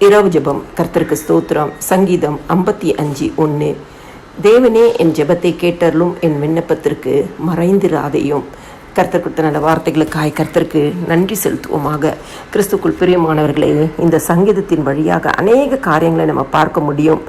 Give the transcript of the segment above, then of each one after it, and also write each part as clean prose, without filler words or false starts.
இரவு ஜெபம். கர்த்தருக்கு ஸ்தோத்திரம். சங்கீதம் 55:1. தேவனே என் ஜெபத்தை கேட்டருளும், என் விண்ணப்பத்திற்கு மறைந்திராதையும். கர்த்தருக்கு நல்ல வார்த்தைகளுக்காய் கர்த்தருக்கு நன்றி செலுத்துவோமாக. கிறிஸ்துக்குள் பிரியமானவர்களே, இந்த சங்கீதத்தின் வழியாக அநேக காரியங்களை நம்ம பார்க்க முடியும்.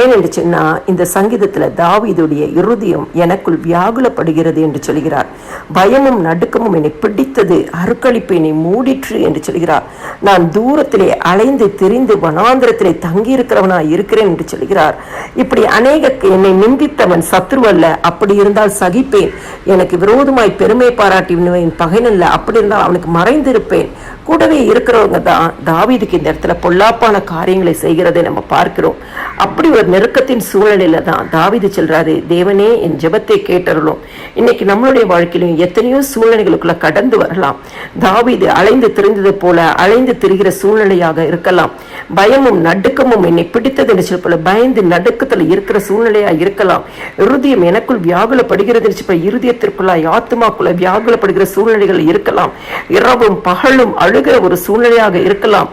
ஏனென்று சொன்னால், இந்த சங்கீதத்தில் தாவீதுடைய இருதயம் எனக்குள் வியாகுலப்படுகிறது என்று சொல்கிறார். பயமும் நடுக்கமும் என்னை பிடித்தது, அருக்களிப்பு என்னை மூடிற்று என்று சொல்கிறார். நான் தூரத்திலே அலைந்து திரிந்து வனாந்திரத்திலே தங்கியிருக்கிறவனாய் இருக்கிறேன் என்று சொல்கிறார். இப்படி அநேக என்னை நிந்தித்தவன் சத்ருவல்ல, அப்படி இருந்தால் சகிப்பேன். எனக்கு விரோதமாய் பெருமை பாராட்டினவன் பகைனல்ல, அப்படி இருந்தால் அவனுக்கு மறைந்திருப்பேன். கூடவே இருக்கிறவங்க தான் தாவீதுக்கு இந்த இடத்துல பொல்லாப்பான காரியங்களை செய்கிறதை நம்ம பார்க்கிறோம். அப்படி ஒரு நெருக்கத்தின் சூழ்நிலையில தான் தாவீது சொல்றாரு, தேவனே என் ஜெபத்தை கேட்டருளும். இன்னைக்கு நம்மளுடைய வாழ்க்கையிலும் எத்தனையோ சூழ்நிலைகளுக்குள்ள கடந்து வரலாம். தாவீது அலைந்து திரிந்தது போல அலைந்து திரிகிற சூழ்நிலையாக இருக்கலாம். பயமும் நடுக்கமும் என்னை பிடித்தது என்று சொல்ல, பயந்து நடுக்கத்துல இருக்கிற சூழ்நிலையா இருக்கலாம். இருதயம் எனக்குள் வியாகுலப்படுகிறது, இருதயத்திற்குள்ளாய் ஆத்மாக்குள்ள வியாகுலப்படுகிற சூழ்நிலைகள் இருக்கலாம். இரவும் பகலும் அழுகிற ஒரு சூழ்நிலையாக இருக்கலாம்.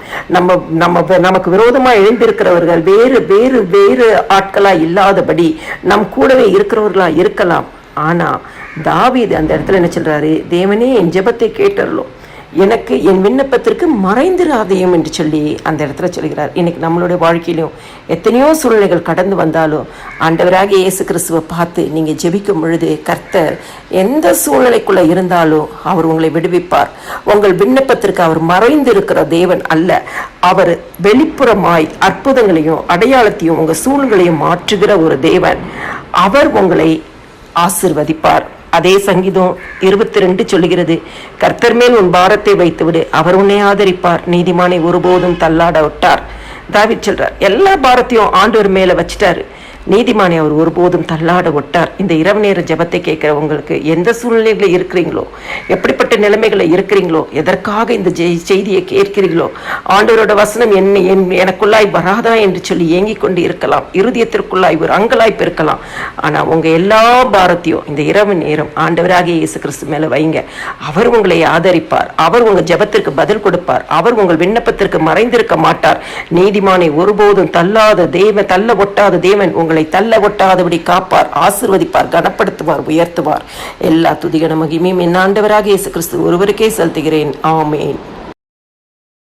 நமக்கு விரோதமா எழுந்திருக்கிறவர்கள் வேறு வேறு வேறு ஆட்களா இல்லாதபடி நம் கூடவே இருக்கிறவர்களா இருக்கலாம். ஆனா தாவீது அந்த இடத்துல என்ன சொல்றாரு, தேவனே என் ஜெபத்தை கேட்டருளும், எனக்கு என் விண்ணப்பத்திற்கு மறைந்திராதையும் என்று சொல்லி அந்த இடத்துல சொல்கிறார். இன்னைக்கு நம்மளுடைய வாழ்க்கையிலும் எத்தனையோ சூழ்நிலைகள் கடந்து வந்தாலும் ஆண்டவராக இயேசு கிறிஸ்துவை பார்த்து நீங்க ஜெபிக்கும் பொழுது, கர்த்தர் எந்த சூழ்நிலைக்குள்ள இருந்தாலும் அவர் உங்களை விடுவிப்பார். உங்கள் விண்ணப்பத்திற்கு அவர் மறைந்திருக்கிற தேவன் அல்ல, அவர் வெளிப்புறமாய் அற்புதங்களையும் அடையாளத்தையும் உங்க சூழ்நிலையும் மாற்றுகிற ஒரு தேவன். அவர் உங்களை ஆசிர்வதிப்பார். அதே சங்கீதம் 22 சொல்லுகிறது, கர்த்தர் மேல் உன் பாரத்தை வைத்து விடு, அவர் உன்னை ஆதரிப்பார், நீதிமானை ஒருபோதும் தள்ளாட விட்டார். தாவீது சொல்றார், எல்லா பாரத்தையும் ஆண்டவர் மேல வச்சுட்டாரு, நீதிமானை அவர் ஒருபோதும் தள்ளாட விட்டார். இந்த இரவு நேர ஜெபத்தை கேட்கிறவங்களுக்கு எந்த சூழ்நிலைகளை இருக்கிறீங்களோ, எப்படிப்பட்ட நிலைமைகளை இருக்கிறீங்களோ, எதற்காக இந்த செய்தியை கேட்கிறீங்களோ, ஆண்டவரோட வசனம் எனக்குள்ளாய் வராதா என்று சொல்லி ஏங்கிக் கொண்டு இருக்கலாம். இருதயத்திற்குள்ளாய் ஒரு அங்கலாய்ப்பு இருக்கலாம். ஆனா உங்க எல்லா பாரத்தையும் இந்த இரவு நேரம் ஆண்டவராகிய இயேசு கிறிஸ்து மேல வைங்க. அவர் உங்களை ஆதரிப்பார், அவர் உங்க ஜெபத்திற்கு பதில் கொடுப்பார், அவர் உங்கள் விண்ணப்பத்திற்கு மறைந்திருக்க மாட்டார். நீதிமானை ஒருபோதும் தள்ள ஒட்டாத தேவன் உங்களை தள்ள ஒட்டாதபடி காப்பார், ஆசீர்வதிப்பார், கனப்படுத்துவார், உயர்த்துவார். எல்லா துதிகன மகிமையும் என் ஆண்டவராகிய இயேசு கிறிஸ்து ஒருவருக்கே செலுத்துகிறேன். ஆமென்.